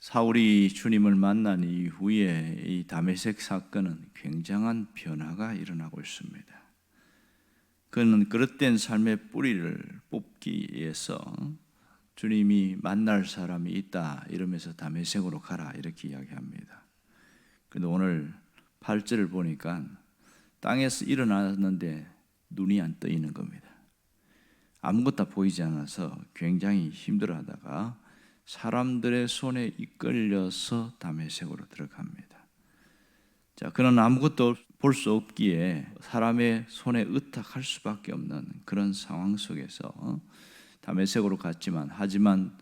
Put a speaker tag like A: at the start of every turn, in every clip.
A: 사울이 주님을 만난 이후에 이 다메섹 사건은 굉장한 변화가 일어나고 있습니다. 그는 그릇된 삶의 뿌리를 뽑기 위해서 주님이 만날 사람이 있다 이러면서 다메섹으로 가라 이렇게 이야기합니다. 그런데 오늘 8절을 보니까 땅에서 일어났는데 눈이 안 떠 있는 겁니다. 아무것도 다 보이지 않아서 굉장히 힘들어하다가 사람들의 손에 이끌려서 다메섹으로 들어갑니다. 자, 그는 아무것도 볼 수 없기에 사람의 손에 의탁할 수밖에 없는 그런 상황 속에서 다메섹으로 갔지만 하지만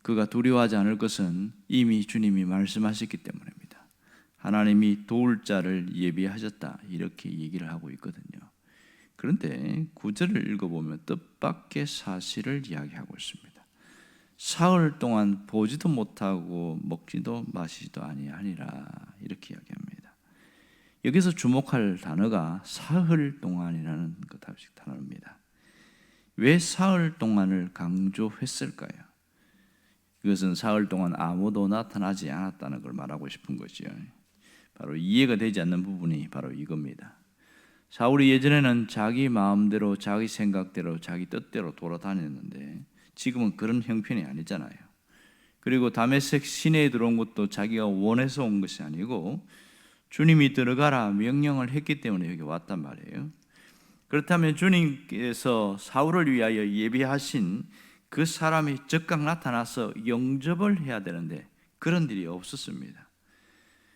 A: 그가 두려워하지 않을 것은 이미 주님이 말씀하셨기 때문입니다. 하나님이 도울 자를 예비하셨다 이렇게 얘기를 하고 있거든요. 그런데 9절을 읽어보면 뜻밖의 사실을 이야기하고 있습니다. 사흘 동안 보지도 못하고 먹지도 마시지도 아니하니라 이렇게 이야기합니다. 여기서 주목할 단어가 사흘 동안이라는 단어입니다. 왜 사흘 동안을 강조했을까요? 이것은 사흘 동안 아무도 나타나지 않았다는 걸 말하고 싶은 거죠. 바로 이해가 되지 않는 부분이 바로 이겁니다. 사울이 예전에는 자기 마음대로 자기 생각대로 자기 뜻대로 돌아다녔는데 지금은 그런 형편이 아니잖아요. 그리고 다메섹 시내에 들어온 것도 자기가 원해서 온 것이 아니고 주님이 들어가라 명령을 했기 때문에 여기 왔단 말이에요. 그렇다면 주님께서 사울을 위하여 예비하신 그 사람이 즉각 나타나서 영접을 해야 되는데 그런 일이 없었습니다.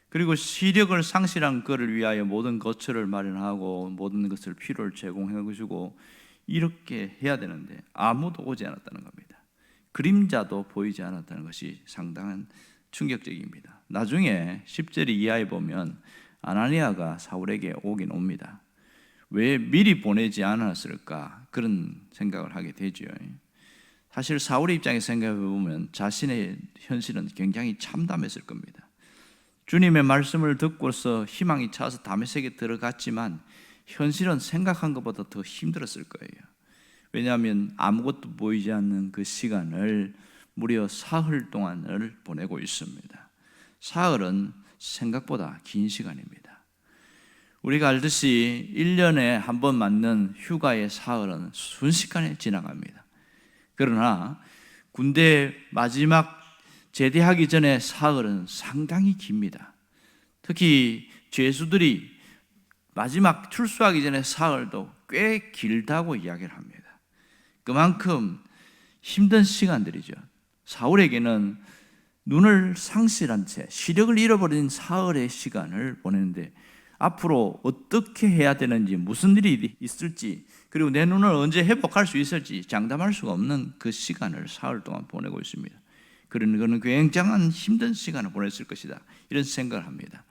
A: 그리고 시력을 상실한 그를 위하여 모든 거처를 마련하고 모든 것을 필요를 제공해 주고 이렇게 해야 되는데 아무도 오지 않았다는 겁니다. 그림자도 보이지 않았다는 것이 상당한 충격적입니다. 나중에 10절 이하에 보면 아나니아가 사울에게 오긴 옵니다. 왜 미리 보내지 않았을까 그런 생각을 하게 되죠. 사실 사울의 입장에서 생각해 보면 자신의 현실은 굉장히 참담했을 겁니다. 주님의 말씀을 듣고서 희망이 차서 다메섹에 들어갔지만 현실은 생각한 것보다 더 힘들었을 거예요. 왜냐하면 아무것도 보이지 않는 그 시간을 무려 사흘 동안을 보내고 있습니다. 사흘은 생각보다 긴 시간입니다. 우리가 알듯이 1년에 한 번 맞는 휴가의 사흘은 순식간에 지나갑니다. 그러나 군대 마지막 제대하기 전에 사흘은 상당히 깁니다. 특히 죄수들이 마지막 출소하기 전에 사흘도 꽤 길다고 이야기를 합니다. 그만큼 힘든 시간들이죠. 사울에게는 눈을 상실한 채 시력을 잃어버린 사흘의 시간을 보내는데 앞으로 어떻게 해야 되는지 무슨 일이 있을지 그리고 내 눈을 언제 회복할 수 있을지 장담할 수가 없는 그 시간을 사흘 동안 보내고 있습니다. 그는 굉장한 힘든 시간을 보냈을 것이다 이런 생각을 합니다.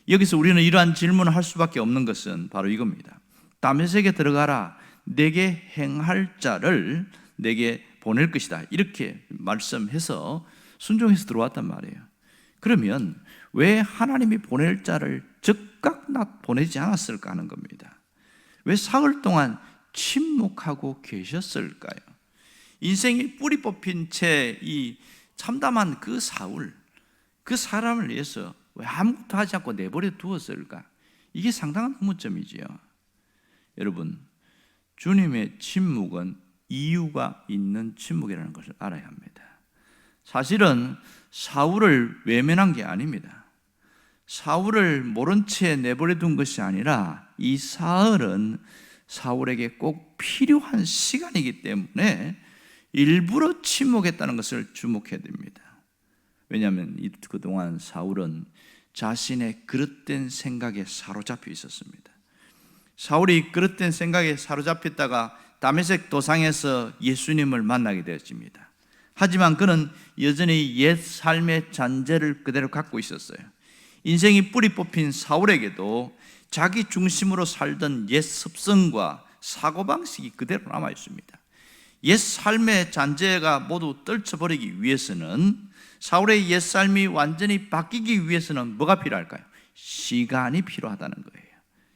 A: 여기서 우리는 이러한 질문을 할 수밖에 없는 것은 바로 이겁니다. 다메섹에 들어가라 내게 행할 자를 내게 보낼 것이다 이렇게 말씀해서 순종해서 들어왔단 말이에요. 그러면 왜 하나님이 보낼 자를 즉각 보내지 않았을까 하는 겁니다. 왜 사흘 동안 침묵하고 계셨을까요? 인생이 뿌리 뽑힌 채 이 참담한 그 사울, 그 사람을 위해서 왜 아무것도 하지 않고 내버려 두었을까? 이게 상당한 의문점이지요. 여러분, 주님의 침묵은 이유가 있는 침묵이라는 것을 알아야 합니다. 사실은 사울을 외면한 게 아닙니다. 사울을 모른 채 내버려 둔 것이 아니라 이 사흘은 사울에게 꼭 필요한 시간이기 때문에 일부러 침묵했다는 것을 주목해야 됩니다. 왜냐하면 그동안 사울은 자신의 그릇된 생각에 사로잡혀 있었습니다. 사울이 그릇된 생각에 사로잡혔다가 다메섹 도상에서 예수님을 만나게 되었습니다. 하지만 그는 여전히 옛 삶의 잔재를 그대로 갖고 있었어요. 인생이 뿌리 뽑힌 사울에게도 자기 중심으로 살던 옛 습성과 사고방식이 그대로 남아 있습니다. 옛 삶의 잔재가 모두 떨쳐버리기 위해서는 사울의 옛 삶이 완전히 바뀌기 위해서는 뭐가 필요할까요? 시간이 필요하다는 거예요.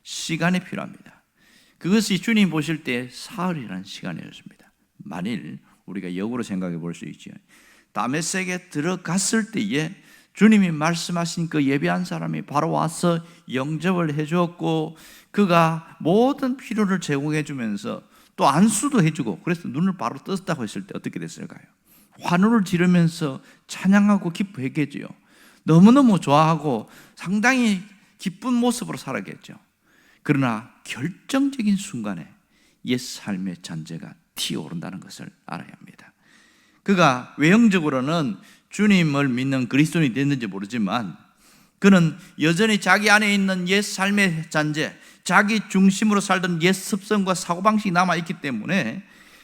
A: 시간이 필요합니다. 그것이 주님 보실 때 사흘이라는 시간이었습니다. 만일 우리가 역으로 생각해 볼 수 있죠. 다메섹에 들어갔을 때에 주님이 말씀하신 그 예배한 사람이 바로 와서 영접을 해주었고, 그가 모든 필요를 제공해 주면서 또 안수도 해주고, 그래서 눈을 바로 떴다고 했을 때 어떻게 됐을까요? 환호를 지르면서 찬양하고 기뻐했겠지요. 너무너무 좋아하고 상당히 기쁜 모습으로 살았겠죠. 그러나 결정적인 순간에 옛 삶의 잔재가 튀어오른다는 것을 알아야 합니다. 그가 외형적으로는 주님을 믿는 그리스도인이 됐는지 모르지만, 그는 여전히 자기 안에 있는 옛 삶의 잔재, 자기 중심으로 살던 옛 습성과 사고방식이 남아있기 때문에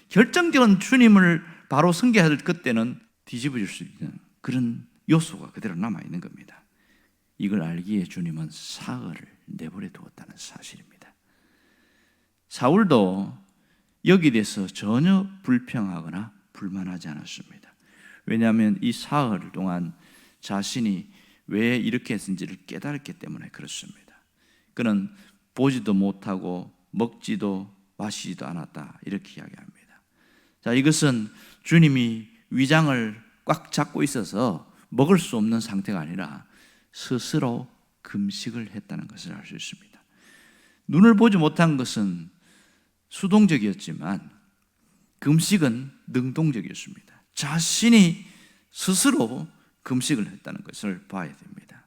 A: 결정적인 주님을 바로 섬겨야 될 그때는 뒤집어질 수 있는 그런 요소가 그대로 남아있는 겁니다. 이걸 알기에 주님은 사흘을 내버려 두었다는 사실입니다. 사울도 여기에 대해서 전혀 불평하거나 불만하지 않았습니다. 왜냐하면 이 사흘 동안 자신이 왜 이렇게 했는지를 깨달았기 때문에 그렇습니다. 그는 보지도 못하고 먹지도 마시지도 않았다, 이렇게 이야기합니다. 자, 이것은 주님이 위장을 꽉 잡고 있어서 먹을 수 없는 상태가 아니라 스스로 금식을 했다는 것을 알 수 있습니다. 눈을 보지 못한 것은 수동적이었지만 금식은 능동적이었습니다. 자신이 스스로 금식을 했다는 것을 봐야 됩니다.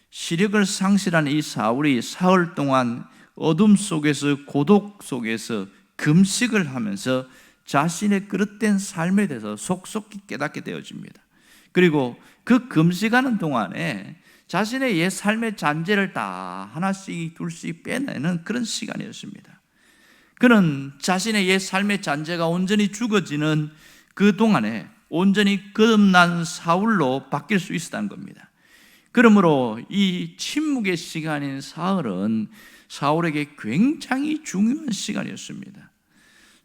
A: 시력을 상실한 이 사울이 사흘 동안 어둠 속에서, 고독 속에서 금식을 하면서 자신의 그릇된 삶에 대해서 속속히 깨닫게 되어집니다. 그리고 그 금식하는 동안에 자신의 옛 삶의 잔재를 다 하나씩 둘씩 빼내는 그런 시간이었습니다. 그는 자신의 옛 삶의 잔재가 온전히 죽어지는 그 동안에 온전히 거듭난 사울로 바뀔 수 있었다는 겁니다. 그러므로 이 침묵의 시간인 사흘은 사울에게 굉장히 중요한 시간이었습니다.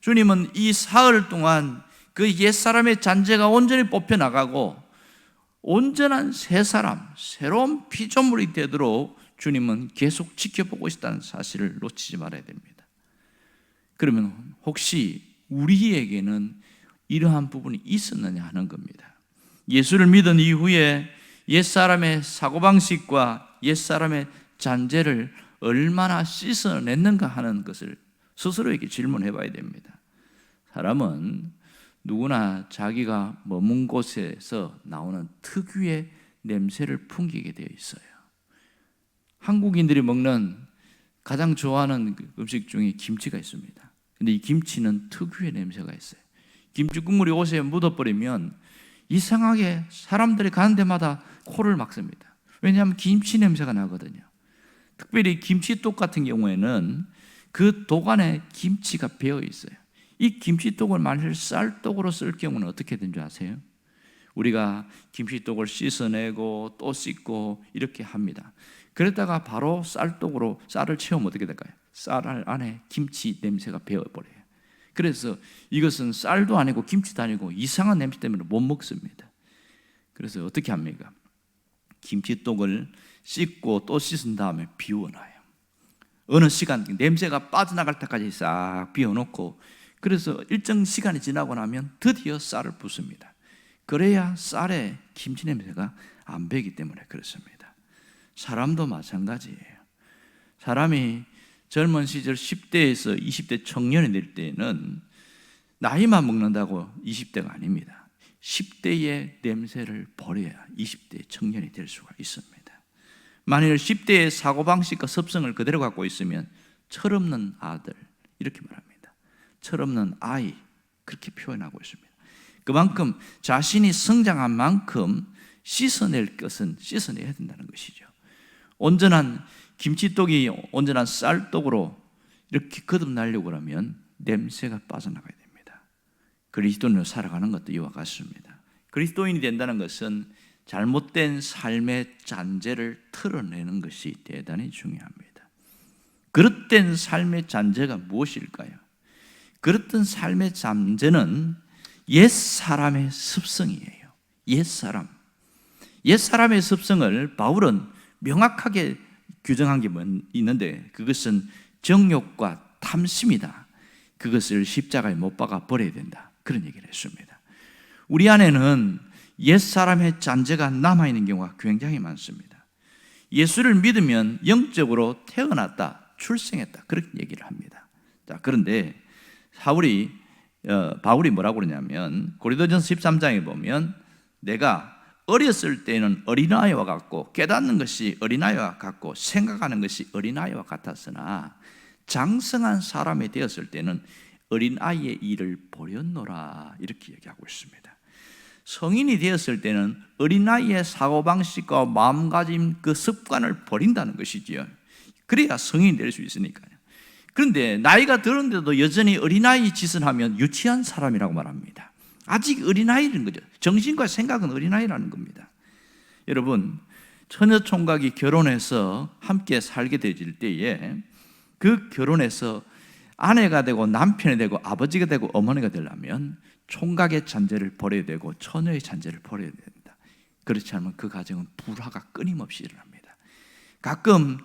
A: 주님은 이 사흘 동안 그 옛사람의 잔재가 온전히 뽑혀나가고 온전한 새 사람, 새로운 피조물이 되도록 주님은 계속 지켜보고 있다는 사실을 놓치지 말아야 됩니다. 그러면 혹시 우리에게는 이러한 부분이 있었느냐 하는 겁니다. 예수를 믿은 이후에 옛사람의 사고방식과 옛사람의 잔재를 얼마나 씻어냈는가 하는 것을 스스로에게 질문해 봐야 됩니다. 사람은 누구나 자기가 머문 곳에서 나오는 특유의 냄새를 풍기게 되어 있어요. 한국인들이 먹는 가장 좋아하는 음식 중에 김치가 있습니다. 근데 이 김치는 특유의 냄새가 있어요. 김치 국물이 옷에 묻어버리면 이상하게 사람들이 가는 데마다 코를 막습니다. 왜냐하면 김치 냄새가 나거든요. 특별히 김치독 같은 경우에는 그 독 안에 김치가 배어 있어요. 이 김치독을 만일 쌀독으로 쓸 경우는 어떻게 된 줄 아세요? 우리가 김치독을 씻어내고 또 씻고 이렇게 합니다. 그러다가 바로 쌀독으로 쌀을 채우면 어떻게 될까요? 쌀 안에 김치 냄새가 배어버려요. 그래서 이것은 쌀도 아니고 김치도 아니고 이상한 냄새 때문에 못 먹습니다. 그래서 어떻게 합니까? 김치독을 씻고 또 씻은 다음에 비워놔요. 어느 시간 냄새가 빠져나갈 때까지 싹 비워놓고, 그래서 일정 시간이 지나고 나면 드디어 쌀을 붓습니다. 그래야 쌀에 김치 냄새가 안 배기 때문에 그렇습니다. 사람도 마찬가지예요. 사람이 젊은 시절 10대에서 20대 청년이 될 때는 나이만 먹는다고 20대가 아닙니다. 10대의 냄새를 버려야 20대 청년이 될 수가 있습니다. 만일 10대의 사고방식과 습성을 그대로 갖고 있으면 철없는 아들, 이렇게 말합니다. 철없는 아이, 그렇게 표현하고 있습니다. 그만큼 자신이 성장한 만큼 씻어낼 것은 씻어내야 된다는 것이죠. 온전한 김치독이 온전한 쌀독으로 이렇게 거듭나려고 하면 냄새가 빠져나가야 됩니다. 그리스도인으로 살아가는 것도 이와 같습니다. 그리스도인이 된다는 것은 잘못된 삶의 잔재를 털어내는 것이 대단히 중요합니다. 그릇된 삶의 잔재가 무엇일까요? 그릇된 삶의 잔재는 옛 사람의 습성이에요. 옛 사람의 습성을 바울은 명확하게 규정한 게 있는데, 그것은 정욕과 탐심이다. 그것을 십자가에 못 박아 버려야 된다, 그런 얘기를 했습니다. 우리 안에는 옛사람의 잔재가 남아있는 경우가 굉장히 많습니다. 예수를 믿으면 영적으로 태어났다, 출생했다, 그렇게 얘기를 합니다. 자, 그런데 바울이 뭐라고 그러냐면 고린도전서 13장에 보면 내가 어렸을 때는 어린아이와 같고 깨닫는 것이 어린아이와 같고 생각하는 것이 어린아이와 같았으나 장성한 사람이 되었을 때는 어린아이의 일을 버렸노라, 이렇게 얘기하고 있습니다. 성인이 되었을 때는 어린아이의 사고방식과 마음가짐 그 습관을 버린다는 것이지요. 그래야 성인이 될 수 있으니까요. 그런데 나이가 들었는데도 여전히 어린아이 짓을 하면 유치한 사람이라고 말합니다. 아직 어린아이라는 거죠. 정신과 생각은 어린아이라는 겁니다. 여러분, 처녀총각이 결혼해서 함께 살게 되질 때에 그 결혼해서 아내가 되고 남편이 되고 아버지가 되고 어머니가 되려면 총각의 잔재를 버려야 되고 처녀의 잔재를 버려야 된다. 그렇지 않으면 그 가정은 불화가 끊임없이 일어납니다. 가끔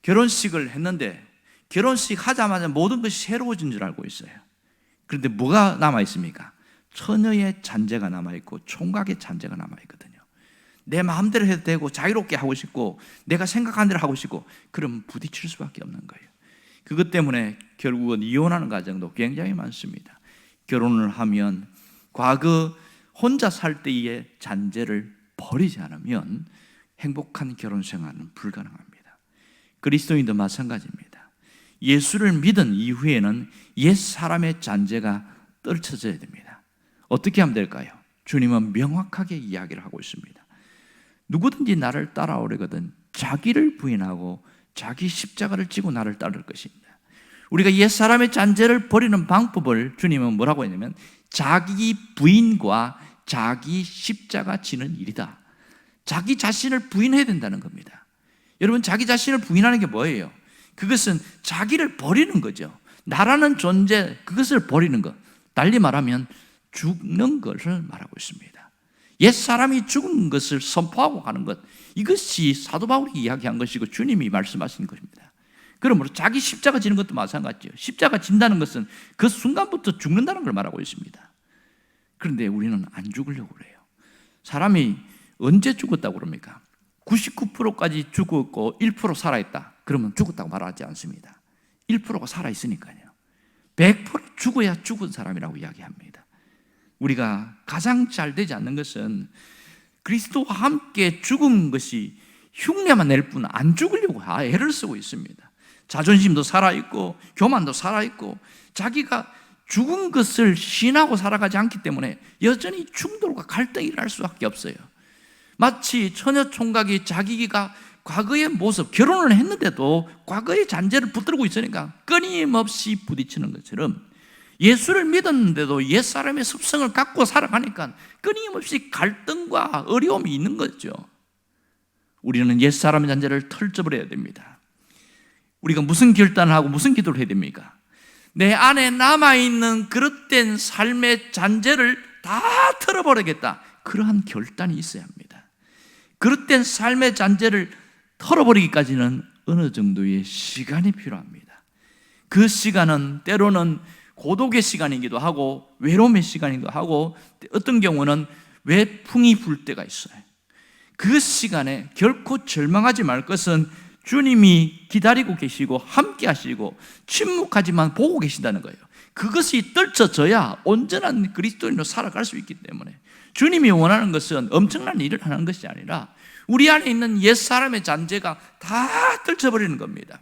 A: 결혼식을 했는데 결혼식 하자마자 모든 것이 새로워진 줄 알고 있어요. 그런데 뭐가 남아있습니까? 처녀의 잔재가 남아있고 총각의 잔재가 남아있거든요. 내 마음대로 해도 되고 자유롭게 하고 싶고 내가 생각한 대로 하고 싶고, 그럼 부딪힐 수밖에 없는 거예요. 그것 때문에 결국은 이혼하는 가정도 굉장히 많습니다. 결혼을 하면 과거 혼자 살 때의 잔재를 버리지 않으면 행복한 결혼 생활은 불가능합니다. 그리스도인도 마찬가지입니다. 예수를 믿은 이후에는 옛 사람의 잔재가 떨쳐져야 됩니다. 어떻게 하면 될까요? 주님은 명확하게 이야기를 하고 있습니다. 누구든지 나를 따라오려거든 자기를 부인하고 자기 십자가를 지고 나를 따를 것입니다. 우리가 옛사람의 잔재를 버리는 방법을 주님은 뭐라고 했냐면 자기 부인과 자기 십자가 지는 일이다. 자기 자신을 부인해야 된다는 겁니다. 여러분, 자기 자신을 부인하는 게 뭐예요? 그것은 자기를 버리는 거죠. 나라는 존재, 그것을 버리는 것. 달리 말하면 죽는 것을 말하고 있습니다. 옛사람이 죽은 것을 선포하고 가는 것, 이것이 사도 바울이 이야기한 것이고 주님이 말씀하신 것입니다. 그러므로 자기 십자가 지는 것도 마찬가지예요. 십자가 진다는 것은 그 순간부터 죽는다는 걸 말하고 있습니다. 그런데 우리는 안 죽으려고 그래요. 사람이 언제 죽었다고 그럽니까? 99%까지 죽었고 1% 살아있다, 그러면 죽었다고 말하지 않습니다. 1%가 살아있으니까요. 100% 죽어야 죽은 사람이라고 이야기합니다. 우리가 가장 잘 되지 않는 것은 그리스도와 함께 죽은 것이 흉내만 낼 뿐 안 죽으려고 애를 쓰고 있습니다. 자존심도 살아있고 교만도 살아있고 자기가 죽은 것을 신하고 살아가지 않기 때문에 여전히 충돌과 갈등이 일어날 수밖에 없어요. 마치 처녀총각이 자기가 과거의 모습, 결혼을 했는데도 과거의 잔재를 붙들고 있으니까 끊임없이 부딪히는 것처럼 예수를 믿었는데도 옛사람의 습성을 갖고 살아가니까 끊임없이 갈등과 어려움이 있는 거죠. 우리는 옛사람의 잔재를 털어버려야 됩니다. 우리가 무슨 결단을 하고 무슨 기도를 해야 됩니까? 내 안에 남아있는 그릇된 삶의 잔재를 다 털어버리겠다, 그러한 결단이 있어야 합니다. 그릇된 삶의 잔재를 털어버리기까지는 어느 정도의 시간이 필요합니다. 그 시간은 때로는 고독의 시간이기도 하고 외로움의 시간이기도 하고 어떤 경우는 외풍이 불 때가 있어요. 그 시간에 결코 절망하지 말 것은 주님이 기다리고 계시고 함께 하시고 침묵하지만 보고 계신다는 거예요. 그것이 떨쳐져야 온전한 그리스도인으로 살아갈 수 있기 때문에 주님이 원하는 것은 엄청난 일을 하는 것이 아니라 우리 안에 있는 옛사람의 잔재가 다 떨쳐버리는 겁니다.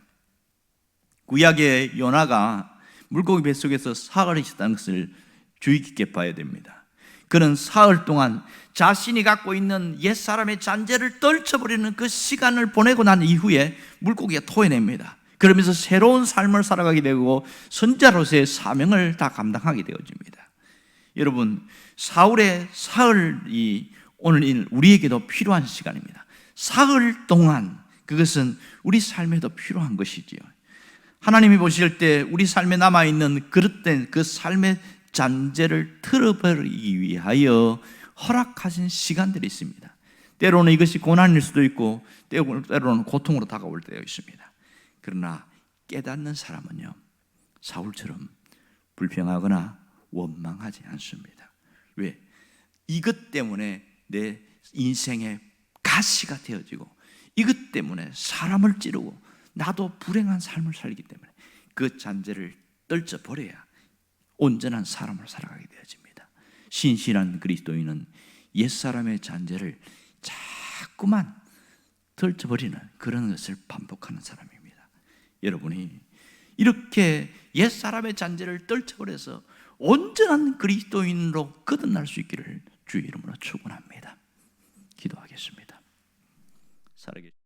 A: 구약의 요나가 물고기 뱃속에서 사흘을 있었다는 것을 주의 깊게 봐야 됩니다. 그는 사흘 동안 자신이 갖고 있는 옛사람의 잔재를 떨쳐버리는 그 시간을 보내고 난 이후에 물고기가 토해냅니다. 그러면서 새로운 삶을 살아가게 되고 선자로서의 사명을 다 감당하게 되어집니다. 여러분, 사울의 사흘이 오늘 우리에게도 필요한 시간입니다. 사흘 동안 그것은 우리 삶에도 필요한 것이지요. 하나님이 보실 때 우리 삶에 남아있는 그릇된 그 삶의 잔재를 털어버리기 위하여 허락하신 시간들이 있습니다. 때로는 이것이 고난일 수도 있고 때로는 고통으로 다가올 때가 있습니다. 그러나 깨닫는 사람은요, 사울처럼 불평하거나 원망하지 않습니다. 왜? 이것 때문에 내 인생의 가시가 되어지고 이것 때문에 사람을 찌르고 나도 불행한 삶을 살기 때문에 그 잔재를 떨쳐버려야 온전한 사람을 살아가게 되어집니다. 신실한 그리스도인은 옛사람의 잔재를 자꾸만 떨쳐버리는 그런 것을 반복하는 사람입니다. 여러분이 이렇게 옛사람의 잔재를 떨쳐버려서 온전한 그리스도인으로 거듭날 수 있기를 주의 이름으로 축원합니다. 기도하겠습니다. 살아계신